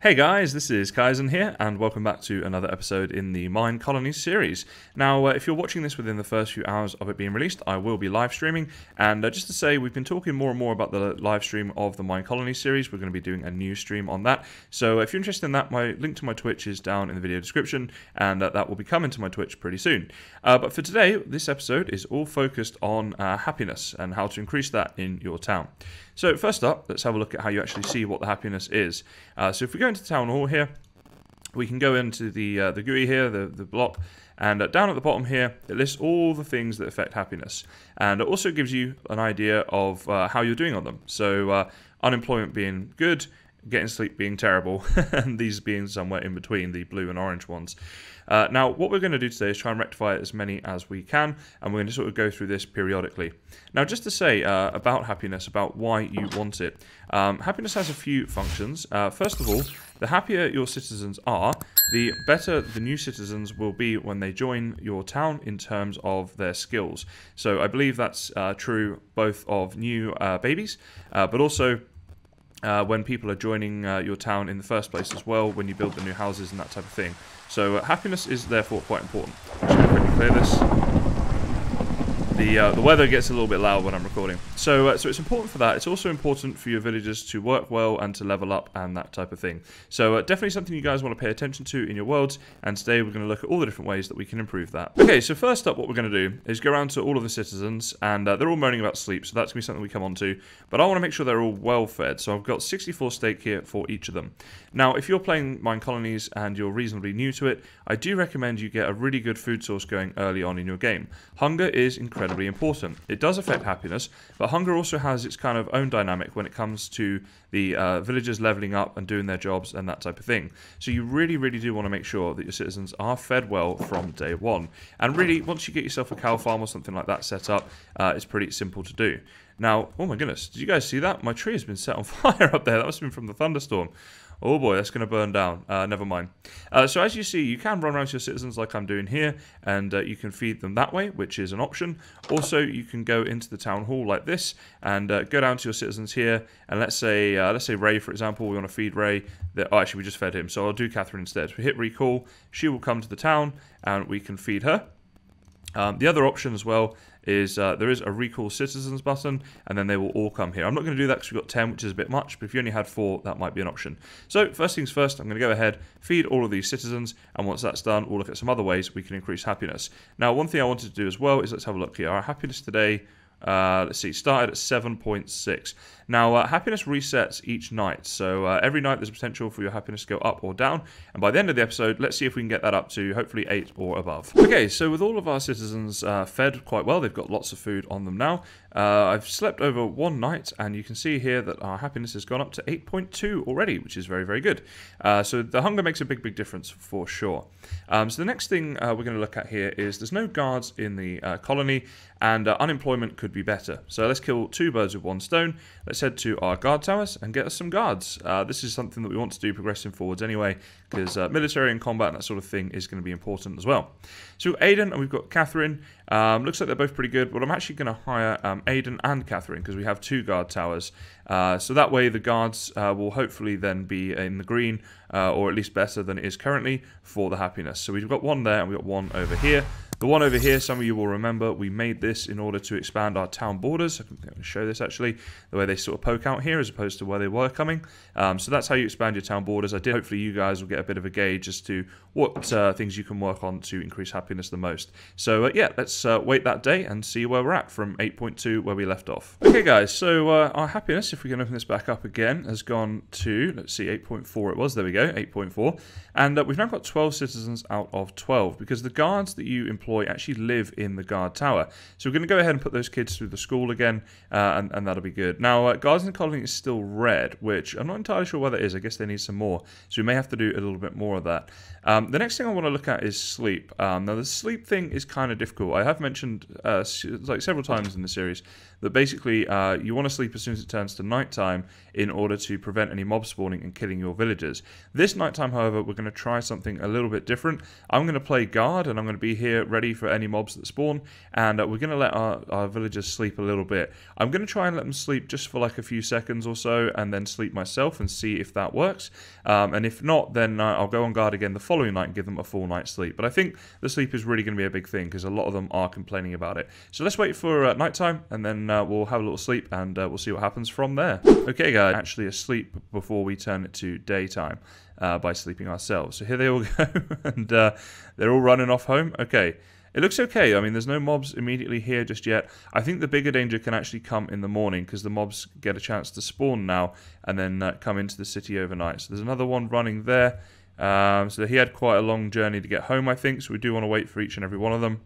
Hey guys, this is Kaizen here, and welcome back to another episode in the Mine Colonies series. Now, if you're watching this within the first few hours of it being released, I will be live streaming, and just to say, we've been talking more and more about the live stream of the Mine Colonies series. We're going to be doing a new stream on that, so if you're interested in that, my link to my Twitch is down in the video description, and that will be coming to my Twitch pretty soon. But for today, this episode is all focused on happiness and how to increase that in your town. So first up, let's have a look at how you actually see what the happiness is. So if we go into Town Hall here, we can go into the GUI here, the block, and down at the bottom here, it lists all the things that affect happiness. And it also gives you an idea of how you're doing on them. So unemployment being good, getting sleep being terrible, and these being somewhere in between, the blue and orange ones. Now, what we're going to do today is try and rectify as many as we can, and we're going to sort of go through this periodically. Now, just to say about happiness, about why you want it. Happiness has a few functions. First of all, the happier your citizens are, the better the new citizens will be when they join your town in terms of their skills. So I believe that's true both of new babies, but also when people are joining your town in the first place as well, when you build the new houses and that type of thing. So happiness is therefore quite important. I'm just going to quickly clear this. The weather gets a little bit loud when I'm recording. So it's important for that. It's also important for your villagers to work well and to level up and that type of thing. So definitely something you guys want to pay attention to in your worlds. And today we're going to look at all the different ways that we can improve that. Okay, so first up what we're going to do is go around to all of the citizens. And they're all moaning about sleep. So that's going to be something we come on to. But I want to make sure they're all well fed. So I've got 64 steak here for each of them. Now, if you're playing Mine Colonies and you're reasonably new to it, I do recommend you get a really good food source going early on in your game. Hunger is incredibly important. It does affect happiness, but hunger also has its kind of own dynamic when it comes to the villagers leveling up and doing their jobs and that type of thing. So you really, really do want to make sure that your citizens are fed well from day one. And really, once you get yourself a cow farm or something like that set up, it's pretty simple to do. Now, oh my goodness, did you guys see that? My tree has been set on fire up there. That must have been from the thunderstorm. Oh boy, that's going to burn down. Never mind. So as you see, you can run around to your citizens like I'm doing here, and you can feed them that way, which is an option. Also, you can go into the town hall like this, and go down to your citizens here, and let's say Ray, for example, we want to feed Ray. Oh, actually, we just fed him, so I'll do Catherine instead. We hit recall, she will come to the town, and we can feed her. The other option as well is there is a recall citizens button, and then they will all come here. I'm not going to do that because we've got 10, which is a bit much, but if you only had 4, that might be an option. So first things first, I'm going to go ahead, feed all of these citizens, and once that's done, we'll look at some other ways we can increase happiness. Now, one thing I wanted to do as well is let's have a look here. Our happiness today, let's see, started at 7.6. Now, happiness resets each night, so every night there's a potential for your happiness to go up or down, and by the end of the episode, let's see if we can get that up to hopefully 8 or above. Okay, so with all of our citizens fed quite well, they've got lots of food on them now. I've slept over one night, and you can see here that our happiness has gone up to 8.2 already, which is very, very good. So the hunger makes a big, big difference for sure. So the next thing we're going to look at here is there's no guards in the colony, and unemployment could be better. So let's kill 2 birds with one stone. Let's head to our guard towers and get us some guards. This is something that we want to do progressing forwards anyway, because military and combat and that sort of thing is going to be important as well. So we've got Aiden and we've got Catherine. Looks like they're both pretty good, but I'm actually going to hire Aiden and Catherine because we have 2 guard towers. So that way the guards will hopefully then be in the green, or at least better than it is currently for the happiness. So we've got one there and we've got one over here. The one over here, some of you will remember, we made this in order to expand our town borders. I'm going to show this actually, the way they sort of poke out here as opposed to where they were coming. So that's how you expand your town borders. Hopefully you guys will get a bit of a gauge as to what things you can work on to increase happiness the most. So yeah, let's wait that day and see where we're at from 8.2 where we left off. Okay guys, so our happiness, if we can open this back up again, has gone to, let's see, 8.4 it was, there we go, 8.4. And we've now got 12 citizens out of 12 because the guards that you employ actually live in the guard tower. So we're going to go ahead and put those kids through the school again, and that'll be good. Now, guards in the colony is still red, which I'm not entirely sure why that is. I guess they need some more. So we may have to do a little bit more of that. The next thing I want to look at is sleep. Now, the sleep thing is kind of difficult. I have mentioned like several times in the series that basically you want to sleep as soon as it turns to nighttime in order to prevent any mob spawning and killing your villagers. This nighttime, however, we're going to try something a little bit different. I'm going to play guard, and I'm going to be here ready ready for any mobs that spawn, and we're going to let our villagers sleep a little bit. I'm going to try and let them sleep just for like a few seconds or so, and then sleep myself and see if that works. And if not, then I'll go on guard again the following night and give them a full night's sleep. But I think the sleep is really going to be a big thing, because a lot of them are complaining about it. So let's wait for nighttime, and then we'll have a little sleep, and we'll see what happens from there. Okay guys, actually asleep before we turn it to daytime. By sleeping ourselves. So here they all go, and they're all running off home. Okay, it looks okay. I mean, there's no mobs immediately here just yet. I think the bigger danger can actually come in the morning, because the mobs get a chance to spawn now and then come into the city overnight. So there's another one running there. So he had quite a long journey to get home, I think, so we do want to wait for each and every one of them.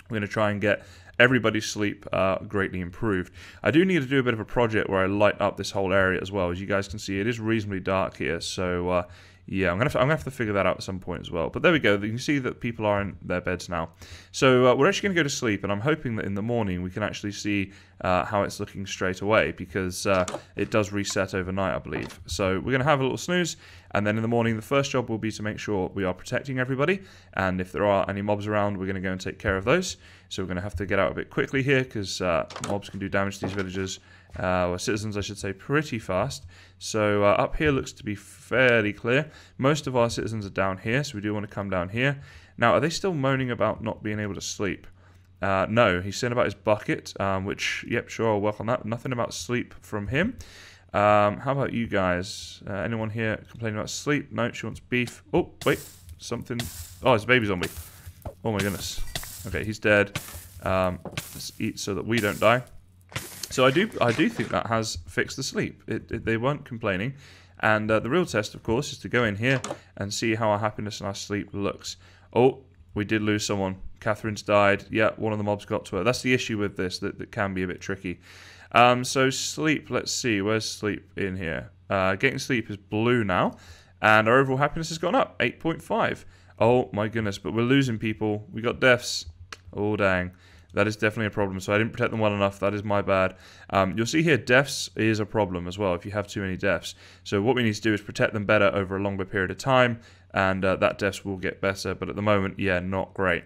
We're going to try and get everybody's sleep greatly improved. I do need to do a bit of a project where I light up this whole area as well. As you guys can see, it is reasonably dark here, so yeah, I'm gonna have to figure that out at some point as well. But there we go. You can see that people are in their beds now. So we're actually going to go to sleep, and I'm hoping that in the morning we can actually see how it's looking straight away, because it does reset overnight, I believe. So we're going to have a little snooze, and then in the morning the first job will be to make sure we are protecting everybody, and if there are any mobs around, we're going to go and take care of those. So we're going to have to get out a bit quickly here, because mobs can do damage to these villagers, or citizens I should say, pretty fast. So up here looks to be fairly clear. Most of our citizens are down here, so we do want to come down here. Now, are they still moaning about not being able to sleep? No, he's saying about his bucket, which, yep, sure, I'll work on that. Nothing about sleep from him. How about you guys? Anyone here complaining about sleep? No, she wants beef. Oh, wait, something. Oh, it's a baby zombie. Oh my goodness. Okay, he's dead. Let's eat so that we don't die. So I do think that has fixed the sleep. They weren't complaining. And the real test, of course, is to go in here and see how our happiness and our sleep looks. Oh, we did lose someone. Catherine's died. Yeah, one of the mobs got to her. That's the issue with this, that can be a bit tricky. So sleep, let's see. Where's sleep in here? Getting sleep is blue now. And our overall happiness has gone up, 8.5. Oh, my goodness. But we're losing people. We got deaths. Oh, dang. That is definitely a problem. So I didn't protect them well enough. That is my bad. You'll see here deaths is a problem as well if you have too many deaths. So what we need to do is protect them better over a longer period of time, and that deaths will get better. But at the moment, yeah, not great.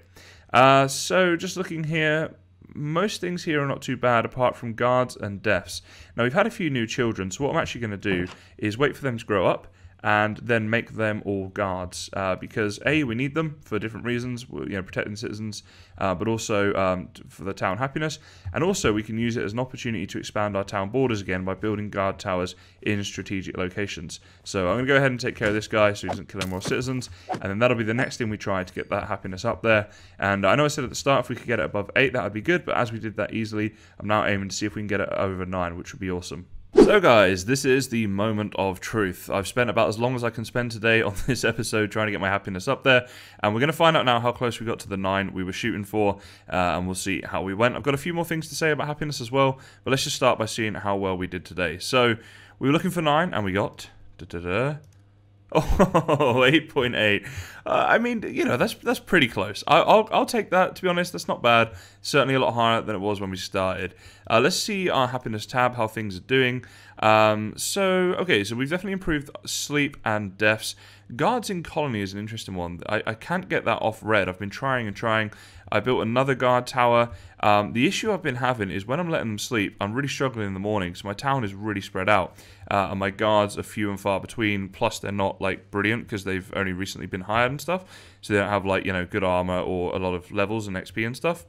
So just looking here, most things here are not too bad apart from guards and deaths. Now we've had a few new children, so what I'm actually going to do is wait for them to grow up and then make them all guards, because A, we need them for different reasons, protecting citizens, but also for the town happiness, and also we can use it as an opportunity to expand our town borders again by building guard towers in strategic locations. So I'm going to go ahead and take care of this guy so he doesn't kill any more citizens, and then that'll be the next thing we try to get that happiness up there. And I know I said at the start if we could get it above 8, that would be good, but as we did that easily, I'm now aiming to see if we can get it over 9, which would be awesome. So guys, this is the moment of truth. I've spent about as long as I can spend today on this episode trying to get my happiness up there, and we're going to find out now how close we got to the 9 we were shooting for, and we'll see how we went. I've got a few more things to say about happiness as well, but let's just start by seeing how well we did today. So we were looking for 9, and we got... Oh, 8.8. I mean, that's pretty close. I'll take that, to be honest. That's not bad. Certainly a lot higher than it was when we started. Let's see our happiness tab, how things are doing. So we've definitely improved sleep and deaths. Guards in colony is an interesting one. I can't get that off red. I've been trying and trying. I built another guard tower. The issue I've been having is when I'm letting them sleep, I'm really struggling in the morning, so my town is really spread out. And my guards are few and far between, plus they're not, brilliant, because they've only recently been hired and stuff. So they don't have, good armor or a lot of levels and XP and stuff.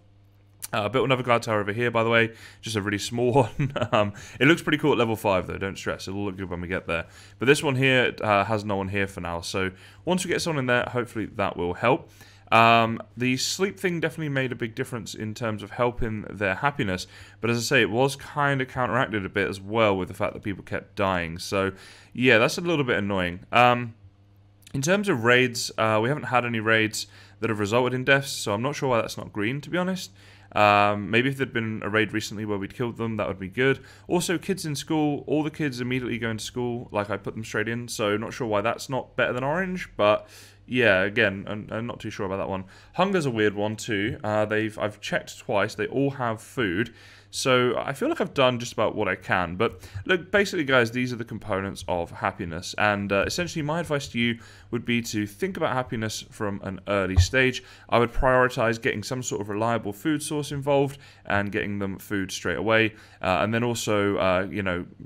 I built another guard tower over here, by the way, just a really small one. It looks pretty cool at level 5, though, don't stress, it'll look good when we get there. But this one here has no one here for now, so once we get someone in there, hopefully that will help. The sleep thing definitely made a big difference in terms of helping their happiness, but as I say, it was kind of counteracted a bit as well with the fact that people kept dying, so yeah, that's a little bit annoying. In terms of raids, we haven't had any raids that have resulted in deaths, so I'm not sure why that's not green, to be honest. Maybe if there'd been a raid recently where we'd killed them, that would be good. Also, kids in school, all the kids immediately go into school, I put them straight in, so not sure why that's not better than orange, but yeah, again, I'm not too sure about that one. Hunger's a weird one too. I've checked twice, they all have food, So I feel like I've done just about what I can. But look, basically, guys, these are the components of happiness. And essentially, my advice to you would be to think about happiness from an early stage. I would prioritize getting some sort of reliable food source involved and getting them food straight away. And then also,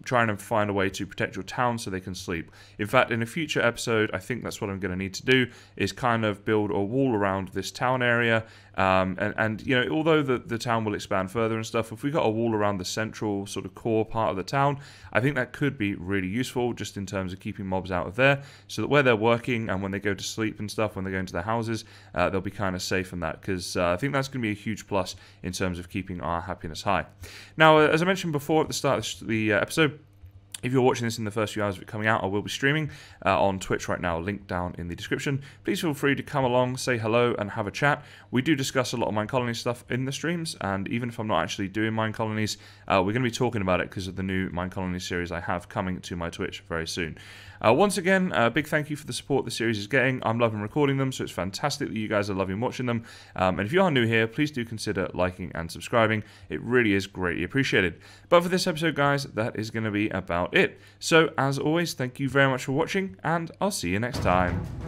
trying to find a way to protect your town so they can sleep. In fact, in a future episode, I think that's what I'm going to need to do, is kind of build a wall around this town area. Although the town will expand further and stuff, if we got a wall around the central sort of core part of the town, I think that could be really useful just in terms of keeping mobs out of there, so that where they're working and when they go to sleep and stuff, when they go into their houses, they'll be kind of safe in that, because I think that's going to be a huge plus in terms of keeping our happiness high. Now, as I mentioned before at the start of the episode, if you're watching this in the first few hours of it coming out, I will be streaming on Twitch right now, link down in the description. Please feel free to come along, say hello, and have a chat. We do discuss a lot of Mine Colonies stuff in the streams, and even if I'm not actually doing Mine Colonies, we're going to be talking about it because of the new Mine Colonies series I have coming to my Twitch very soon. Once again, a big thank you for the support the series is getting. I'm loving recording them, so it's fantastic that you guys are loving watching them. And if you are new here, please do consider liking and subscribing. It really is greatly appreciated. But for this episode, guys, that is going to be about it. So, as always, thank you very much for watching, and I'll see you next time.